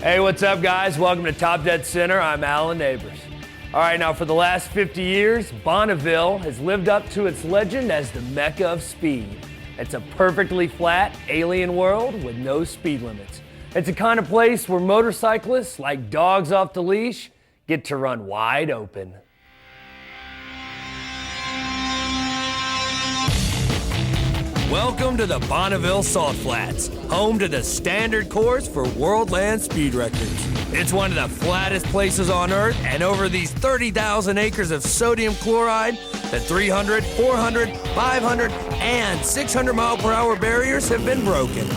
Hey, what's up, guys? Welcome to Top Dead Center. I'm Alan Nabors. All right, now for the last 50 years, Bonneville has lived up to its legend as the Mecca of speed. It's a perfectly flat, alien world with no speed limits. It's the kind of place where motorcyclists, like dogs off the leash, get to run wide open. Welcome to the Bonneville Salt Flats, home to the standard course for world land speed records. It's one of the flattest places on Earth, and over these 30,000 acres of sodium chloride, the 300, 400, 500, and 600 mile per hour barriers have been broken.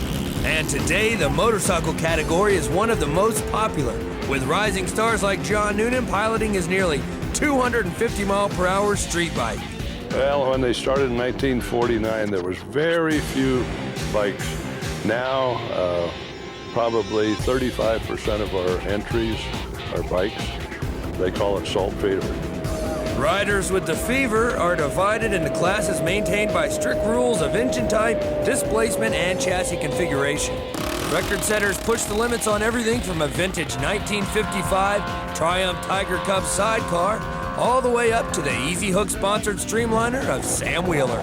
And today, the motorcycle category is one of the most popular, with rising stars like John Noonan piloting his nearly 250 mile per hour street bike. Well, when they started in 1949, there was very few bikes. Now, probably 35% of our entries are bikes. They call it salt fever. Riders with the fever are divided into classes maintained by strict rules of engine type, displacement, and chassis configuration. Record setters push the limits on everything from a vintage 1955 Triumph Tiger Cub sidecar all the way up to the Easy Hook sponsored Streamliner of Sam Wheeler.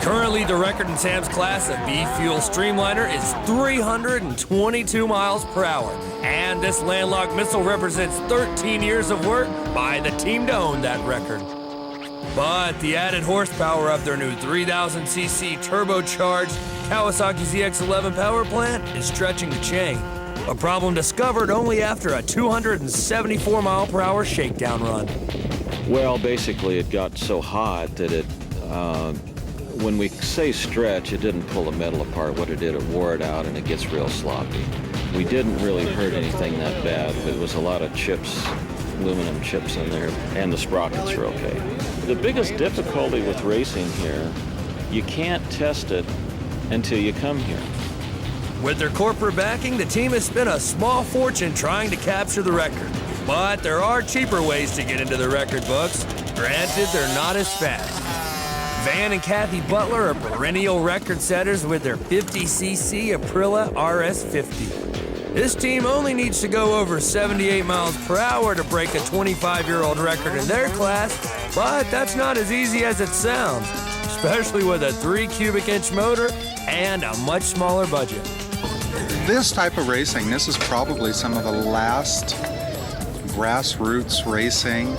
Currently, the record in Sam's class of B-Fuel Streamliner is 322 miles per hour, and this landlocked missile represents 13 years of work by the team to own that record. But the added horsepower of their new 3,000cc turbocharged Kawasaki ZX-11 power plant is stretching the chain, a problem discovered only after a 274 mile per hour shakedown run. Well, basically it got so hot that it, when we say stretch, it didn't pull the metal apart. What it did, it wore it out and it gets real sloppy. We didn't really hurt anything that bad. It was a lot of chips, aluminum chips in there, and the sprockets are okay. The biggest difficulty with racing here, you can't test it until you come here. With their corporate backing, the team has spent a small fortune trying to capture the record. But there are cheaper ways to get into the record books. Granted, they're not as fast. Van and Kathy Butler are perennial record setters with their 50cc Aprilia RS50. This team only needs to go over 78 miles per hour to break a 25-year-old record in their class, but that's not as easy as it sounds, especially with a 3 cubic inch motor and a much smaller budget. This type of racing, this is probably some of the last grassroots racing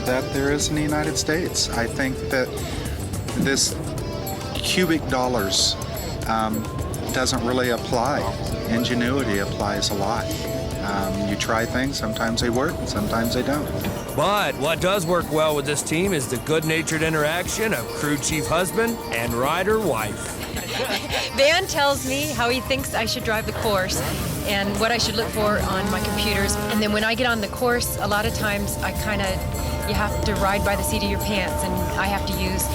that there is in the United States. I think that this cubic dollars doesn't really apply. Ingenuity applies a lot. You try things, sometimes they work, and sometimes they don't. But what does work well with this team is the good-natured interaction of crew chief husband and rider wife. Van tells me how he thinks I should drive the course and what I should look for on my computers. And then when I get on the course, a lot of times you have to ride by the seat of your pants, and I have to use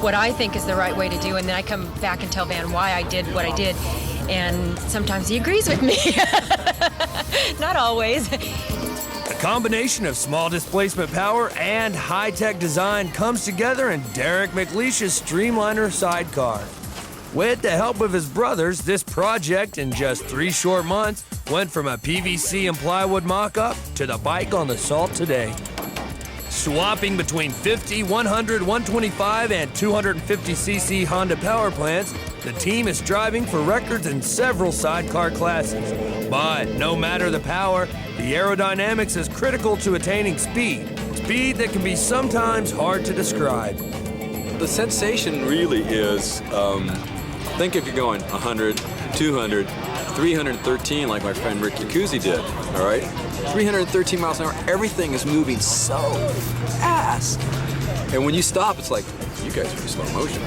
what I think is the right way to do. And then I come back and tell Van why I did what I did. And sometimes he agrees with me. Not always. A combination of small displacement power and high-tech design comes together in Derek McLeish's Streamliner sidecar. With the help of his brothers, this project in just 3 short months went from a PVC and plywood mock-up to the bike on the Salt today. Swapping between 50, 100, 125, and 250cc Honda power plants, the team is striving for records in several sidecar classes. But no matter the power, the aerodynamics is critical to attaining speed that can be sometimes hard to describe. The sensation really is, think if you're going 100, 200, 313 like my friend Rick Jacuzzi did, all right? 313 miles an hour, everything is moving so fast. And when you stop, it's like, you guys are in slow motion.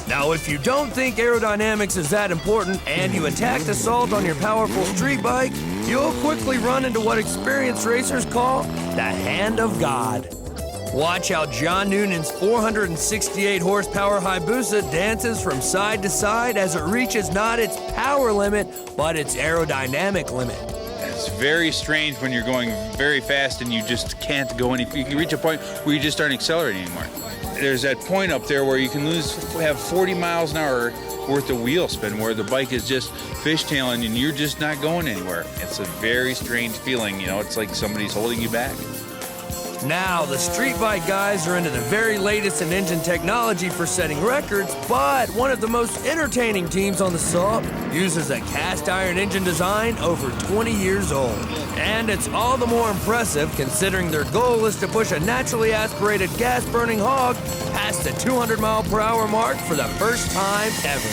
Now, if you don't think aerodynamics is that important and you attack the Salt on your powerful street bike, you'll quickly run into what experienced racers call the hand of God. Watch how John Noonan's 468 horsepower Hayabusa dances from side to side as it reaches not its power limit, but its aerodynamic limit. It's very strange when you're going very fast and you just can't go any. You can reach a point where you just aren't accelerating anymore. There's that point up there where you can have 40 miles an hour worth of wheel spin where the bike is just fishtailing and you're just not going anywhere. It's a very strange feeling, you know, it's like somebody's holding you back. Now, the street bike guys are into the very latest in engine technology for setting records, but one of the most entertaining teams on the Salt uses a cast iron engine design over 20 years old. And it's all the more impressive considering their goal is to push a naturally aspirated gas-burning hog past the 200-mile-per-hour mark for the first time ever.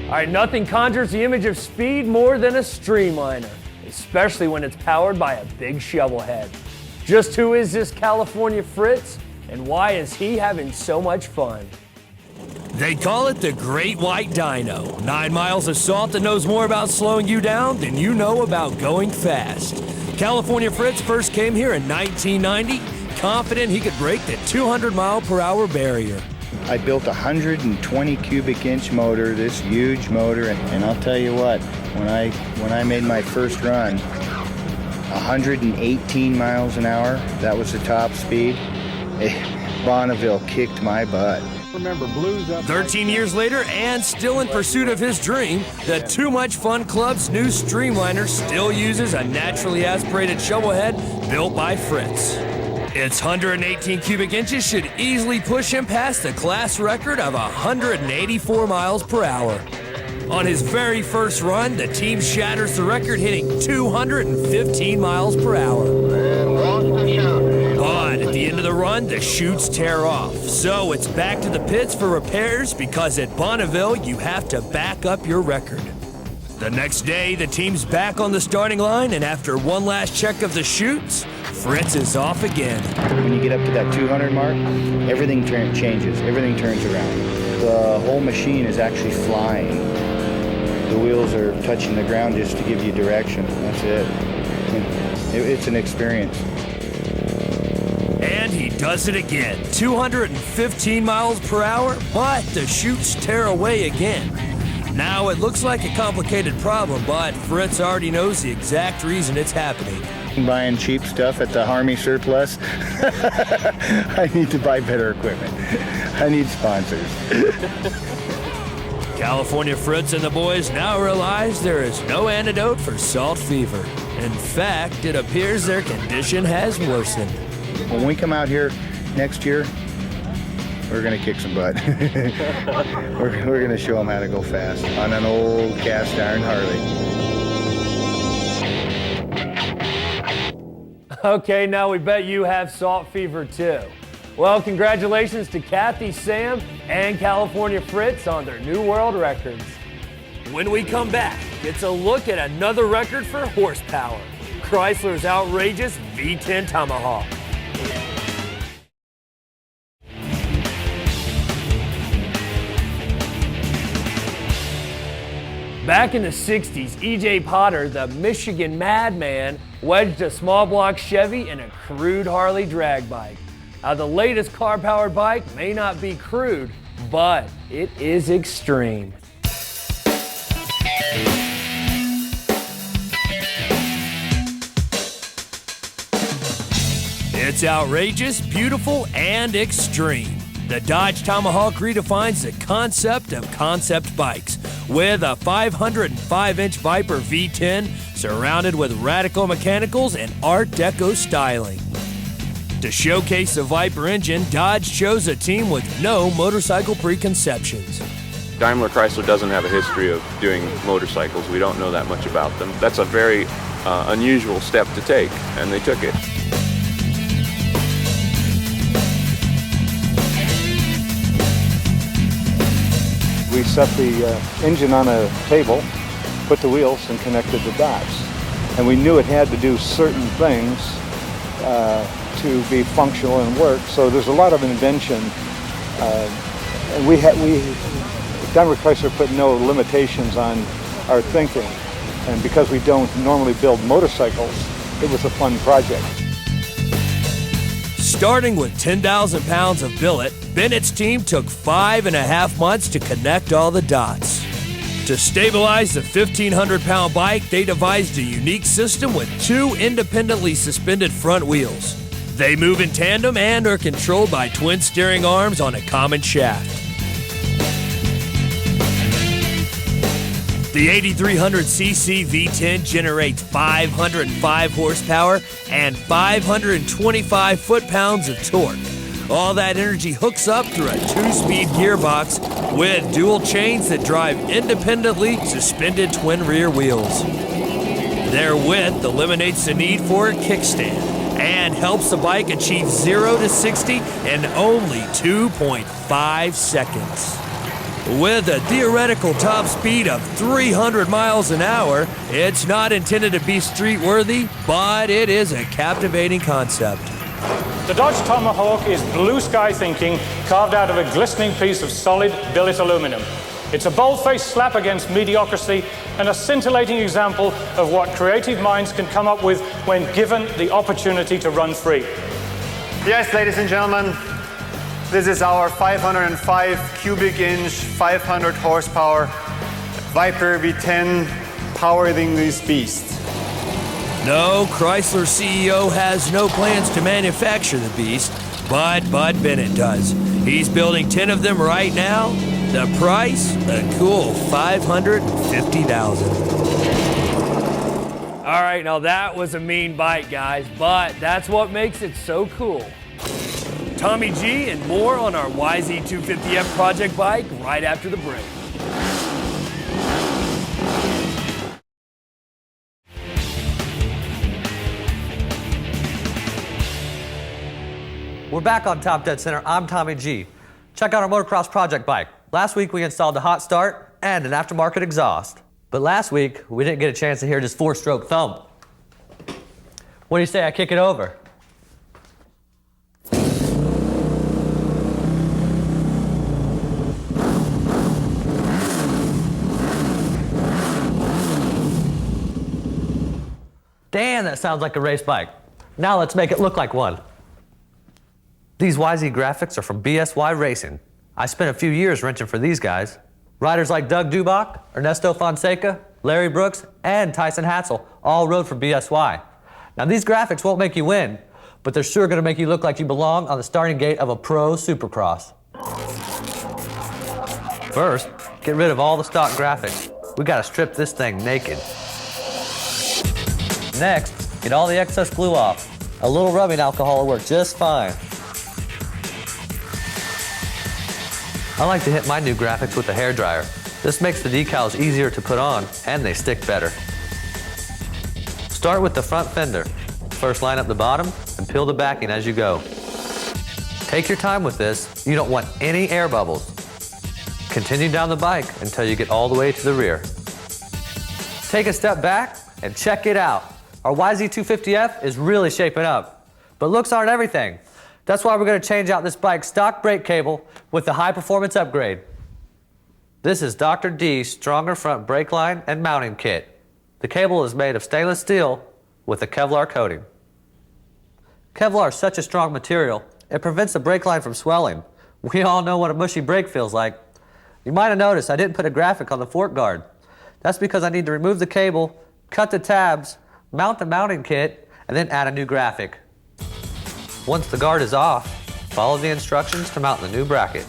All right, nothing conjures the image of speed more than a Streamliner, especially when it's powered by a big shovel head. Just who is this California Fritz, and why is he having so much fun? They call it the Great White Dino, 9 miles of salt that knows more about slowing you down than you know about going fast. California Fritz first came here in 1990, confident he could break the 200-mile-per-hour barrier. I built a 120 cubic inch motor, this huge motor, and I'll tell you what, when I made my first run, 118 miles an hour, that was the top speed. Bonneville kicked my butt. 13 years later, and still in pursuit of his dream, the Too Much Fun Club's new Streamliner still uses a naturally aspirated shovel head built by Fritz. Its 118 cubic inches should easily push him past the class record of 184 miles per hour. On his very first run, the team shatters the record, hitting 215 miles per hour. But at the end of the run, the chutes tear off. So it's back to the pits for repairs because at Bonneville, you have to back up your record. The next day, the team's back on the starting line, and after one last check of the chutes, Fritz is off again. When you get up to that 200 mark, everything changes, everything turns around. The whole machine is actually flying. The wheels are touching the ground just to give you direction. That's it. It's an experience. And he does it again. 215 miles per hour, but the chutes tear away again. Now it looks like a complicated problem, but Fritz already knows the exact reason it's happening. Buying cheap stuff at the Harley surplus. I need to buy better equipment. I need sponsors. California Fritz and the boys now realize there is no antidote for salt fever. In fact, it appears their condition has worsened. When we come out here next year, we're going to kick some butt. we're going to show them how to go fast on an old cast iron Harley. Okay, now we bet you have salt fever too. Well, congratulations to Kathy, Sam, and California Fritz on their new world records. When we come back, it's a look at another record for horsepower, Chrysler's outrageous V10 Tomahawk. Back in the 60s, E.J. Potter, the Michigan madman, wedged a small block Chevy in a crude Harley drag bike. Now, the latest car-powered bike may not be crude, but it is extreme. It's outrageous, beautiful, and extreme. The Dodge Tomahawk redefines the concept of concept bikes with a 505-inch Viper V10 surrounded with radical mechanicals and Art Deco styling. To showcase the Viper engine, Dodge chose a team with no motorcycle preconceptions. DaimlerChrysler doesn't have a history of doing motorcycles. We don't know that much about them. That's a very unusual step to take, and they took it. We set the engine on a table, put the wheels, and connected the dots. And we knew it had to do certain things to be functional and work. So there's a lot of invention. And DaimlerChrysler put no limitations on our thinking. And because we don't normally build motorcycles, it was a fun project. Starting with 10,000 pounds of billet, Bennett's team took 5.5 months to connect all the dots. To stabilize the 1,500-pound bike, they devised a unique system with 2 independently suspended front wheels. They move in tandem and are controlled by twin steering arms on a common shaft. The 8,300cc V10 generates 505 horsepower and 525 foot-pounds of torque. All that energy hooks up through a 2-speed gearbox with dual chains that drive independently suspended twin rear wheels. Their width eliminates the need for a kickstand and helps the bike achieve 0 to 60 in only 2.5 seconds. With a theoretical top speed of 300 miles an hour, it's not intended to be street-worthy, but it is a captivating concept. The Dodge Tomahawk is blue sky thinking carved out of a glistening piece of solid billet aluminum. It's a bold-faced slap against mediocrity and a scintillating example of what creative minds can come up with when given the opportunity to run free. Yes, ladies and gentlemen, this is our 505 cubic inch, 500 horsepower Viper V10 powering this beast. No, Chrysler CEO has no plans to manufacture the beast, but Bud Bennett does. He's building 10 of them right now. The price, a cool $550,000. All right, now that was a mean bite, guys, but that's what makes it so cool. Tommy G and more on our YZ250F project bike right after the break. We're back on Top Dead Center. I'm Tommy G. Check out our motocross project bike. Last week we installed a hot start and an aftermarket exhaust. But last week we didn't get a chance to hear this 4-stroke thump. What do you say I kick it over? Damn, that sounds like a race bike. Now let's make it look like one. These YZ graphics are from BSY Racing. I spent a few years wrenching for these guys. Riders like Doug Dubach, Ernesto Fonseca, Larry Brooks, and Tyson Hatzel all rode for BSY. Now these graphics won't make you win, but they're sure gonna make you look like you belong on the starting gate of a pro supercross. First, get rid of all the stock graphics. We gotta strip this thing naked. Next, get all the excess glue off. A little rubbing alcohol will work just fine. I like to hit my new graphics with a hairdryer. This makes the decals easier to put on and they stick better. Start with the front fender. First line up the bottom and peel the backing as you go. Take your time with this. You don't want any air bubbles. Continue down the bike until you get all the way to the rear. Take a step back and check it out. Our YZ250F is really shaping up, but looks aren't everything. That's why we're going to change out this bike's stock brake cable with the high performance upgrade. This is Dr. D's Stronger Front Brake Line and Mounting Kit. The cable is made of stainless steel with a Kevlar coating. Kevlar is such a strong material, it prevents the brake line from swelling. We all know what a mushy brake feels like. You might have noticed I didn't put a graphic on the fork guard. That's because I need to remove the cable, cut the tabs, mount the mounting kit, and then add a new graphic. Once the guard is off, follow the instructions to mount the new bracket.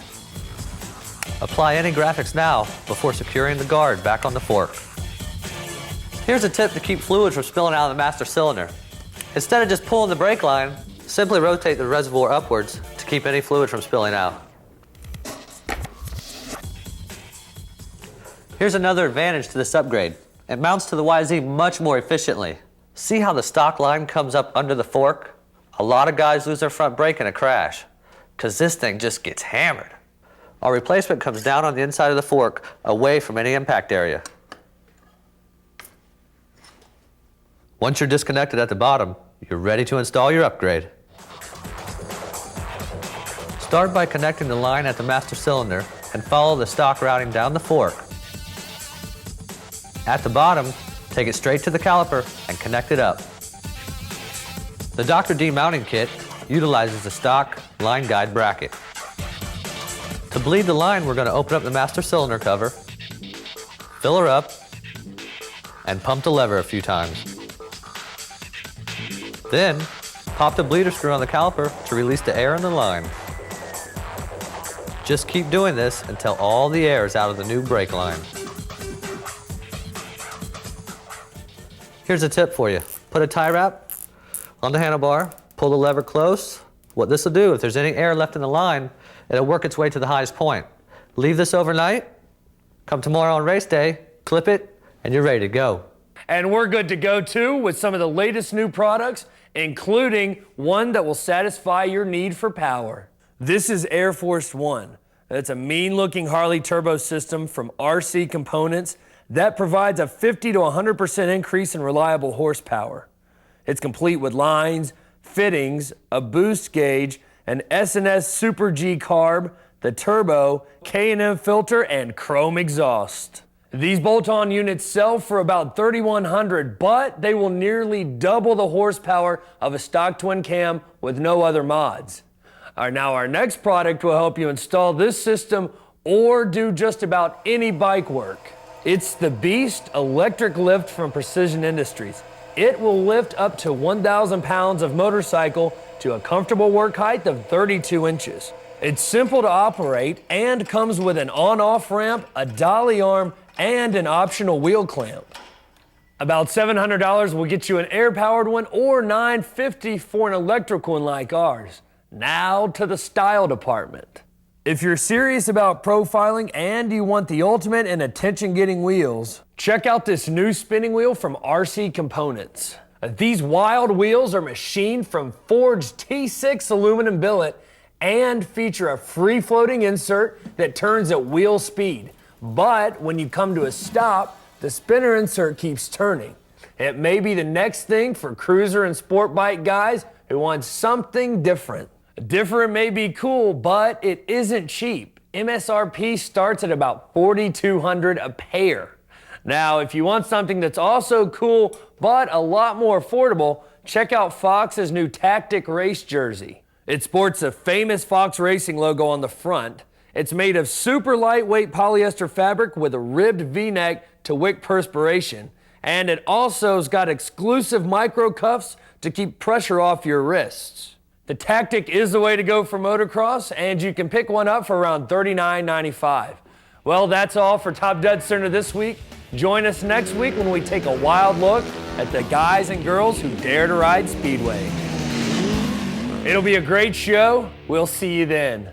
Apply any graphics now before securing the guard back on the fork. Here's a tip to keep fluid from spilling out of the master cylinder. Instead of just pulling the brake line, simply rotate the reservoir upwards to keep any fluid from spilling out. Here's another advantage to this upgrade. It mounts to the YZ much more efficiently. See how the stock line comes up under the fork? A lot of guys lose their front brake in a crash, because this thing just gets hammered. Our replacement comes down on the inside of the fork, away from any impact area. Once you're disconnected at the bottom, you're ready to install your upgrade. Start by connecting the line at the master cylinder and follow the stock routing down the fork. At the bottom, take it straight to the caliper and connect it up. The Dr. D mounting kit utilizes the stock line guide bracket. To bleed the line, we're going to open up the master cylinder cover, Fill her up and pump the lever a few times. Then, pop the bleeder screw on the caliper to release the air in the line. Just keep doing this until all the air is out of the new brake line. Here's a tip for you. Put a tie wrap on the handlebar, pull the lever close. What this will do, if there's any air left in the line, it'll work its way to the highest point. Leave this overnight, come tomorrow on race day, clip it, and you're ready to go. And we're good to go too with some of the latest new products, including one that will satisfy your need for power. This is Air Force One. It's a mean-looking Harley turbo system from RC Components that provides a 50 to 100% increase in reliable horsepower. It's complete with lines, fittings, a boost gauge, an S&S Super G carb, the turbo, K&M filter, and chrome exhaust. These bolt-on units sell for about $3,100, but they will nearly double the horsepower of a stock twin cam with no other mods. Now our next product will help you install this system or do just about any bike work. It's the Beast electric lift from Precision Industries. It will lift up to 1,000 pounds of motorcycle to a comfortable work height of 32 inches. It's simple to operate and comes with an on-off ramp, a dolly arm, and an optional wheel clamp. About $700 will get you an air-powered one or $950 for an electric one like ours. Now to the style department. If you're serious about profiling and you want the ultimate in attention-getting wheels, check out this new spinning wheel from RC Components. These wild wheels are machined from forged T6 aluminum billet and feature a free-floating insert that turns at wheel speed. But when you come to a stop, the spinner insert keeps turning. It may be the next thing for cruiser and sport bike guys who want something different. Different may be cool, but it isn't cheap. MSRP starts at about $4,200 a pair. Now, if you want something that's also cool, but a lot more affordable, check out Fox's new Tactic Race jersey. It sports a famous Fox Racing logo on the front. It's made of super lightweight polyester fabric with a ribbed V-neck to wick perspiration. And it also's got exclusive micro cuffs to keep pressure off your wrists. The Tactic is the way to go for motocross, and you can pick one up for around $39.95. Well, that's all for Top Dead Center this week. Join us next week when we take a wild look at the guys and girls who dare to ride Speedway. It'll be a great show. We'll see you then.